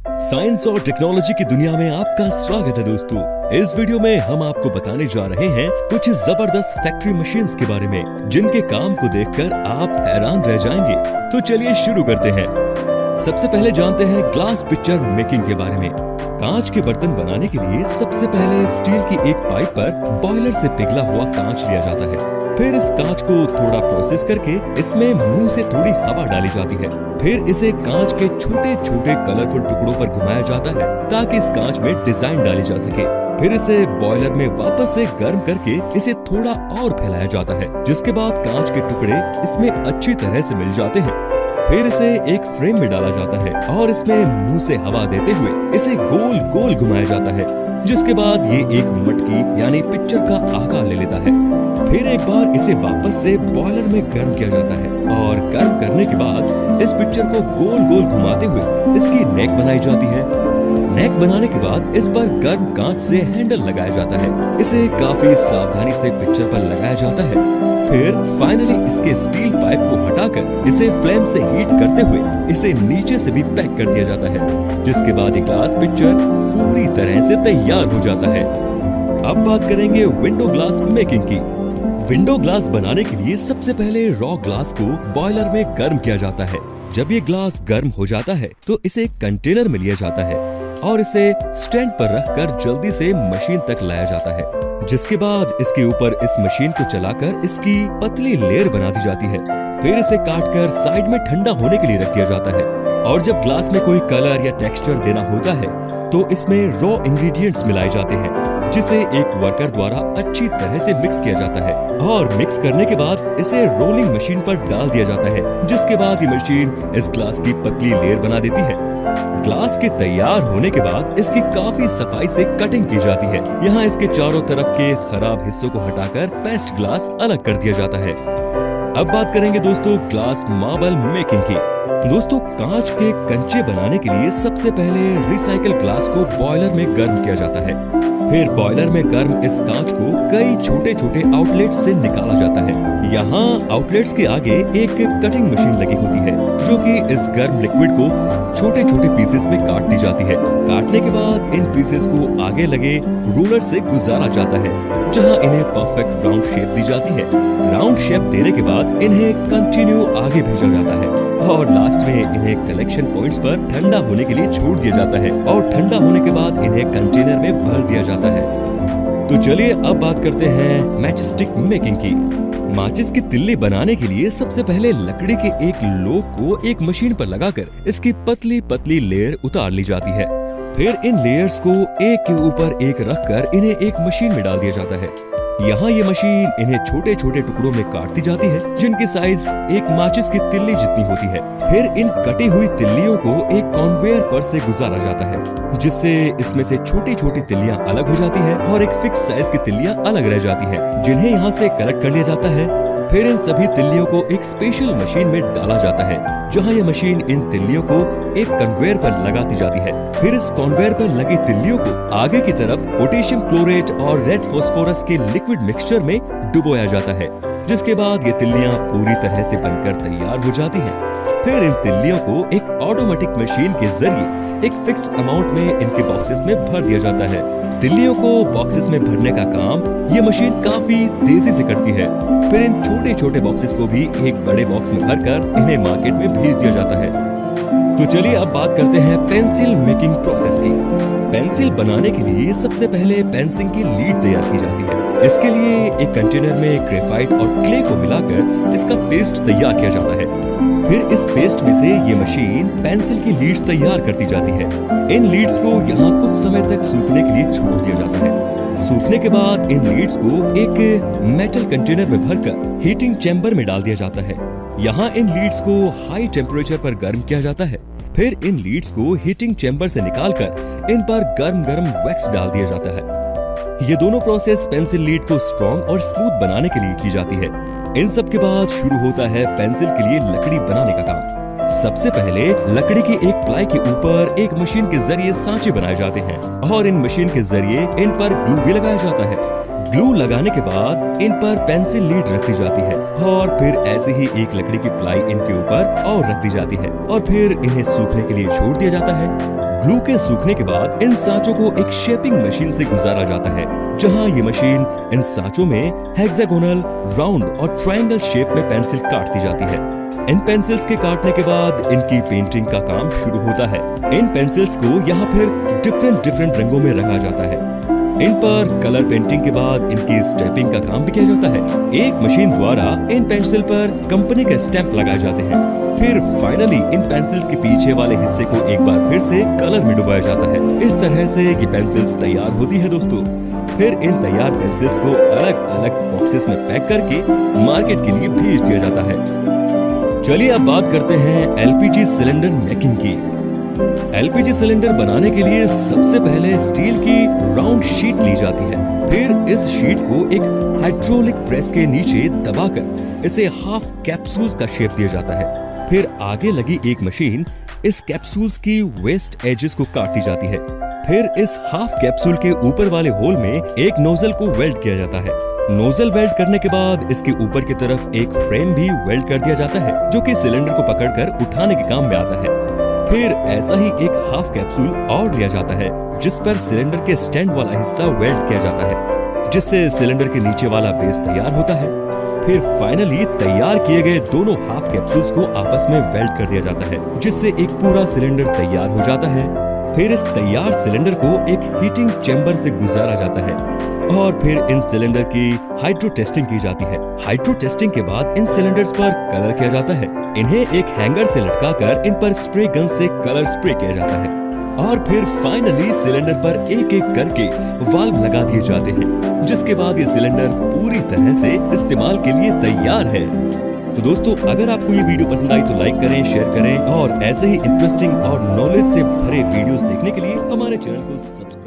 Science और technology की दुनिया में आपका स्वागत है दोस्तों। इस वीडियो में हम आपको बताने जा रहे हैं कुछ जबरदस्त फैक्ट्री मशीन्स के बारे में, जिनके काम को देखकर आप हैरान रह जाएंगे। तो चलिए शुरू करते हैं। सबसे पहले जानते हैं ग्लास पिक्चर मेकिंग के बारे में। कांच के बर्तन बनाने के लिए सबसे पहले स्टील की एक पाइप पर बॉयलर से पिघला हुआ कांच लिया जाता है। फिर इस कांच को थोड़ा प्रोसेस करके इसमें मुंह से थोड़ी हवा डाली जाती है। फिर इसे कांच के छोटे छोटे कलरफुल टुकड़ों पर घुमाया जाता है ताकि इस कांच में डिजाइन डाली जा सके। फिर इसे बॉयलर में वापस से गर्म करके इसे थोड़ा और फैलाया जाता है, जिसके बाद कांच के टुकड़े इसमें अच्छी तरह से मिल जाते हैं। फिर इसे एक फ्रेम में डाला जाता है और इसमें मुंह से हवा देते हुए इसे गोल गोल घुमाया जाता है, जिसके बाद ये एक मटकी यानी पिक्चर का आकार ले लेता है। फिर एक बार इसे वापस से बॉयलर में गर्म किया जाता है और गर्म करने के बाद इस पिक्चर को गोल गोल घुमाते हुए इसकी नेक बनाई जाती है। नेक बनाने के बाद इस पर गर्म कांच से हैंडल लगाया जाता है। इसे काफी सावधानी से पिक्चर पर लगाया जाता है। फिर फाइनली इसके स्टील पाइप को हटाकर इसे फ्लेम से हीट करते हुए इसे नीचे से भी पैक कर दिया जाता है, जिसके बाद ये ग्लास पिक्चर पूरी तरह से तैयार हो जाता है। अब बात करेंगे विंडो ग्लास मेकिंग की। विंडो ग्लास बनाने के लिए सबसे पहले रॉ ग्लास को बॉयलर में गर्म किया जाता है। जब ये ग्लास गर्म हो जाता है तो इसे कंटेनर में लिया जाता है और इसे स्टैंड पर रखकर जल्दी से मशीन तक लाया जाता है, जिसके बाद इसके ऊपर इस मशीन को चलाकर इसकी पतली लेयर बना दी जाती है। फिर इसे काटकर साइड में ठंडा होने के लिए रख दिया जाता है। और जब ग्लास में कोई कलर या टेक्सचर देना होता है तो इसमें रॉ इंग्रेडिएंट्स मिलाए जाते हैं, जिसे एक वर्कर द्वारा अच्छी तरह से मिक्स किया जाता है। और मिक्स करने के बाद इसे रोलिंग मशीन पर डाल दिया जाता है, जिसके बाद ये मशीन इस ग्लास की पतली लेयर बना देती है। ग्लास के तैयार होने के बाद इसकी काफी सफाई से कटिंग की जाती है। यहाँ इसके चारों तरफ के खराब हिस्सों को हटाकर पेस्ट ग्लास अलग कर दिया जाता है। अब बात करेंगे दोस्तों ग्लास मार्बल मेकिंग की। दोस्तों, कांच के कंचे बनाने के लिए सबसे पहले रिसाइकल ग्लास को बॉयलर में गर्म किया जाता है। फिर बॉयलर में गर्म इस कांच को कई छोटे छोटे आउटलेट से निकाला जाता है। यहाँ आउटलेट्स के आगे एक कटिंग मशीन लगी होती है, जो कि इस गर्म लिक्विड को छोटे छोटे पीसेस में काट दी जाती है। काटने के बाद इन पीसेस को आगे लगे रोलर से गुजारा जाता है, जहाँ इन्हें परफेक्ट राउंड शेप दी जाती है। राउंड शेप देने के बाद इन्हें कंटिन्यू आगे भेजा जाता है और लास्ट में इन्हें कलेक्शन पॉइंट्स पर ठंडा होने के लिए छोड़ दिया जाता है और ठंडा होने के बाद इन्हें कंटेनर में भर दिया जाता है। तो चलिए अब बात करते हैं मैचस्टिक मेकिंग की। माचिस की तिल्ली बनाने के लिए सबसे पहले लकड़ी के एक लोग को एक मशीन पर लगाकर इसकी पतली पतली लेयर उतार ली जाती है। फिर इन लेयर्स को एक के ऊपर एक रखकर इन्हें एक मशीन में डाल दिया जाता है। यहाँ ये मशीन इन्हें छोटे छोटे टुकड़ों में काटती जाती है, जिनकी साइज एक माचिस की तिल्ली जितनी होती है। फिर इन कटी हुई तिल्लियों को एक कन्वेयर पर से गुजारा जाता है, जिससे इसमें से छोटी छोटी तिल्लियां अलग हो जाती है और एक फिक्स साइज की तिल्लियां अलग रह जाती हैं, जिन्हें यहाँ से कलेक्ट कर लिया जाता है। फिर इन सभी तिल्लियों को एक स्पेशल मशीन में डाला जाता है, जहां ये मशीन इन तिल्लियों को एक कन्वेयर पर लगाती जाती है। फिर इस कन्वेयर पर लगी तिल्लियों को आगे की तरफ पोटेशियम क्लोरेट और रेड फास्फोरस के लिक्विड मिक्सचर में डुबोया जाता है, जिसके बाद ये तिल्लियां पूरी तरह से बनकर तैयार हो जाती हैं। फिर इन तिल्लियों को एक ऑटोमेटिक मशीन के जरिए एक फिक्स्ड अमाउंट में इनके बॉक्सेस में भर दिया जाता है। तिल्लियों को बॉक्सेस में भरने का काम ये मशीन काफी तेजी से करती है। फिर इन छोटे छोटे बॉक्सेस को भी एक बड़े बॉक्स में भरकर इन्हें मार्केट में भेज दिया जाता है। तो चलिए अब बात करते हैं पेंसिल मेकिंग प्रोसेस की। पेंसिल बनाने के लिए सबसे पहले पेंसिल की लीड तैयार की जाती है। इसके लिए एक कंटेनर में ग्रेफाइट और क्ले को मिलाकर इसका पेस्ट तैयार किया जाता है। फिर इस पेस्ट में से ये मशीन पेंसिल की लीड्स तैयार करती जाती है। इन लीड्स को यहाँ कुछ समय तक सूखने के लिए छोड़ दिया जाता है। सूखने के बाद इन लीड्स को एक मेटल कंटेनर में भरकर हीटिंग चैम्बर में डाल दिया जाता है। यहाँ इन लीड्स को हाई टेम्परेचर पर गर्म किया जाता है। फिर इन लीड्स को हीटिंग चैम्बर से निकालकर इन पर गर्म गर्म वैक्स डाल दिया जाता है। ये दोनों प्रोसेस पेंसिल लीड को स्ट्रॉन्ग और स्मूथ बनाने के लिए की जाती है। इन सब के बाद शुरू होता है पेंसिल के लिए लकड़ी बनाने का काम। सबसे पहले लकड़ी की एक प्लाई के ऊपर एक मशीन के जरिए सांचे बनाए जाते हैं और इन मशीन के जरिए इन पर ग्लू भी लगाया जाता है। ग्लू लगाने के बाद इन पर पेंसिल लीड रख दी जाती है और फिर ऐसे ही एक लकड़ी की प्लाई इनके ऊपर और रख दी जाती है और फिर इन्हें सूखने के लिए छोड़ दिया जाता है। ग्लू के सूखने के बाद इन सांचों को एक शेपिंग मशीन से गुजारा जाता है, जहां ये मशीन इन सांचों में हेक्सागोनल, राउंड और ट्रायंगल शेप में पेंसिल काटती जाती है। इन पेंसिल्स के काटने के बाद इनकी पेंटिंग का काम शुरू होता है। इन पेंसिल्स को यहाँ फिर डिफरेंट रंगों में रंगा जाता है। इन पर कलर पेंटिंग के बाद इनकी स्टैंपिंग का काम भी किया जाता है। एक मशीन द्वारा इन पेंसिल पर कंपनी के स्टैंप लगाए जाते हैं। फिर फाइनली इन पेंसिल्स के पीछे वाले हिस्से को एक बार फिर से कलर में डुबाया जाता है। इस तरह से ये पेंसिल्स तैयार होती है दोस्तों। फिर इन तैयार पेंसिल्स को अलग अलग बॉक्सेस में पैक करके मार्केट के लिए भेज दिया जाता है। चलिए अब बात करते हैं एलपीजी सिलेंडर मेकिंग की। एलपीजी सिलेंडर बनाने के लिए सबसे पहले स्टील की राउंड शीट ली जाती है। फिर इस शीट को एक हाइड्रोलिक प्रेस के नीचे दबाकर इसे हाफ कैप्सूल्स का शेप दिया जाता है। फिर आगे लगी एक मशीन इस कैप्सूल्स की वेस्ट एजेस को काटती जाती है। फिर इस हाफ कैप्सूल के ऊपर वाले होल में एक नोजल को वेल्ड किया जाता है। नोजल वेल्ड करने के बाद इसके ऊपर की तरफ एक फ्रेम भी वेल्ड कर दिया जाता है, जो कि सिलेंडर को पकड़कर उठाने के काम में आता है। फिर ऐसा ही एक हाफ कैप्सूल और लिया जाता है, जिस पर सिलेंडर के स्टैंड वाला हिस्सा वेल्ड किया जाता है, जिससे सिलेंडर के नीचे वाला बेस तैयार होता है। फिर फाइनली तैयार किए गए दोनों हाफ कैप्सूल्स को आपस में वेल्ड कर दिया जाता है, जिससे एक पूरा सिलेंडर तैयार हो जाता है। फिर इस तैयार सिलेंडर को एक हीटिंग चैम्बर से गुजारा जाता है और फिर इन सिलेंडर की हाइड्रो टेस्टिंग की जाती है। हाइड्रो टेस्टिंग के बाद इन सिलेंडर्स पर कलर किया जाता है। इन्हें एक हैंगर से लटकाकर इन पर स्प्रे गन से कलर स्प्रे किया जाता है और फिर फाइनली सिलेंडर पर एक एक करके वाल्व लगा दिए जाते हैं, जिसके बाद ये सिलेंडर पूरी तरह से इस्तेमाल के लिए तैयार है। तो दोस्तों, अगर आपको ये वीडियो पसंद आई तो लाइक करें, शेयर करें और ऐसे ही इंटरेस्टिंग और नॉलेज से भरे वीडियोस देखने के लिए हमारे चैनल को सब्सक्राइब